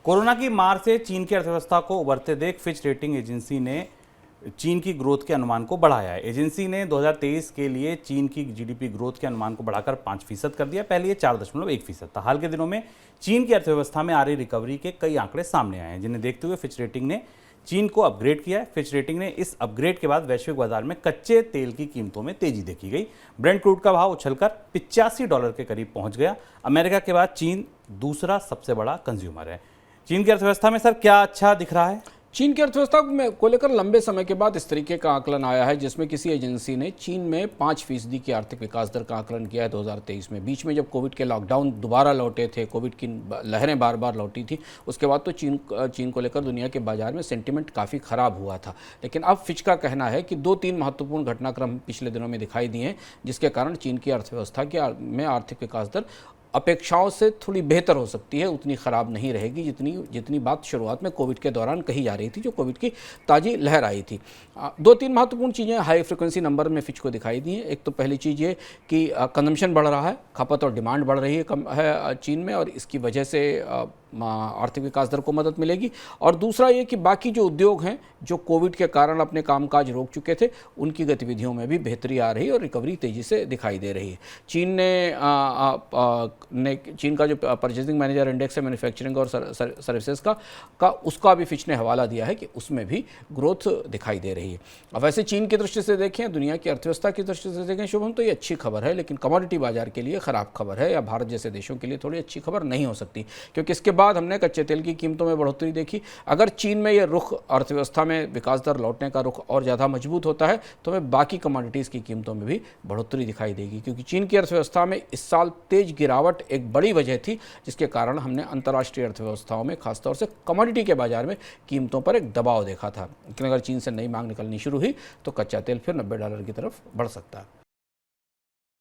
Corona की मार से चीन की अर्थव्यवस्था को उभरते देख फिच रेटिंग एजेंसी ने चीन की ग्रोथ के अनुमान को बढ़ाया है। एजेंसी ने 2023 के लिए चीन की जीडीपी ग्रोथ के अनुमान को बढ़ाकर 5% कर दिया। पहले ये 4.1% था। हाल के दिनों में चीन की अर्थव्यवस्था में आ रही रिकवरी के कई आंकड़े सामने आए हैं, जिन्हें देखते हुए फिच रेटिंग ने चीन को अपग्रेड किया है। फिच रेटिंग ने इस अपग्रेड के बाद वैश्विक बाजार में कच्चे तेल की कीमतों में तेजी देखी गई। ब्रेंट क्रूड का भाव उछलकर $85 के करीब पहुंच गया। अमेरिका के बाद चीन दूसरा सबसे बड़ा कंज्यूमर है। चीन की अर्थव्यवस्था में सर क्या अच्छा दिख रहा है? चीन की अर्थव्यवस्था को लेकर लंबे समय के बाद इस तरीके का आकलन आया है, जिसमें किसी एजेंसी ने चीन में 5% की आर्थिक विकास दर का आकलन किया है 2023 में। बीच में जब कोविड के लॉकडाउन दोबारा लौटे थे, कोविड की लहरें बार बार लौटी थी, उसके बाद तो चीन को लेकर दुनिया के बाजार में सेंटिमेंट काफ़ी ख़राब हुआ था। लेकिन अब फिच का कहना है कि 2-3 महत्वपूर्ण घटनाक्रम पिछले दिनों में दिखाई दिए हैं, जिसके कारण चीन की अर्थव्यवस्था में आर्थिक विकास दर अपेक्षाओं से थोड़ी बेहतर हो सकती है, उतनी ख़राब नहीं रहेगी जितनी बात शुरुआत में कोविड के दौरान कही जा रही थी, जो कोविड की ताज़ी लहर आई थी। 2-3 महत्वपूर्ण चीज़ें हाई फ्रिक्वेंसी नंबर में फिच को दिखाई दी हैं। एक तो पहली चीज़ ये कि कंजम्पशन बढ़ रहा है, खपत और डिमांड बढ़ रही है चीन में, और इसकी वजह से आर्थिक विकास दर को मदद मिलेगी। और दूसरा ये कि बाकी जो उद्योग हैं जो कोविड के कारण अपने कामकाज रोक चुके थे, उनकी गतिविधियों में भी बेहतरी आ रही है और रिकवरी तेज़ी से दिखाई दे रही है। चीन का जो परचेजिंग मैनेजर इंडेक्स है मैन्युफैक्चरिंग और सर्विसेज का उसका भी फिच ने हवाला दिया है कि उसमें भी ग्रोथ दिखाई दे रही है। अब वैसे चीन की दृष्टि से देखें, दुनिया की अर्थव्यवस्था की दृष्टि से देखें शुभम, तो ये अच्छी खबर है, लेकिन कमोडिटी बाजार के लिए ख़राब खबर है, या भारत जैसे देशों के लिए थोड़ी अच्छी खबर नहीं हो सकती, क्योंकि इसके बाद हमने कच्चे तेल की कीमतों में बढ़ोतरी देखी। अगर चीन में ये रुख, अर्थव्यवस्था में विकास दर लौटने का रुख और ज़्यादा मजबूत होता है, तो हमें बाकी कमोडिटीज़ की कीमतों में भी बढ़ोतरी दिखाई देगी, क्योंकि चीन की अर्थव्यवस्था में इस साल तेज गिरावट एक बड़ी वजह थी, जिसके कारण हमने अंतर्राष्ट्रीय अर्थव्यवस्थाओं में, खासतौर से कमोडिटी के बाजार में कीमतों पर एक दबाव देखा था। लेकिन अगर चीन से नई मांग निकलनी शुरू हुई तो कच्चा तेल फिर $90 की तरफ बढ़ सकता है।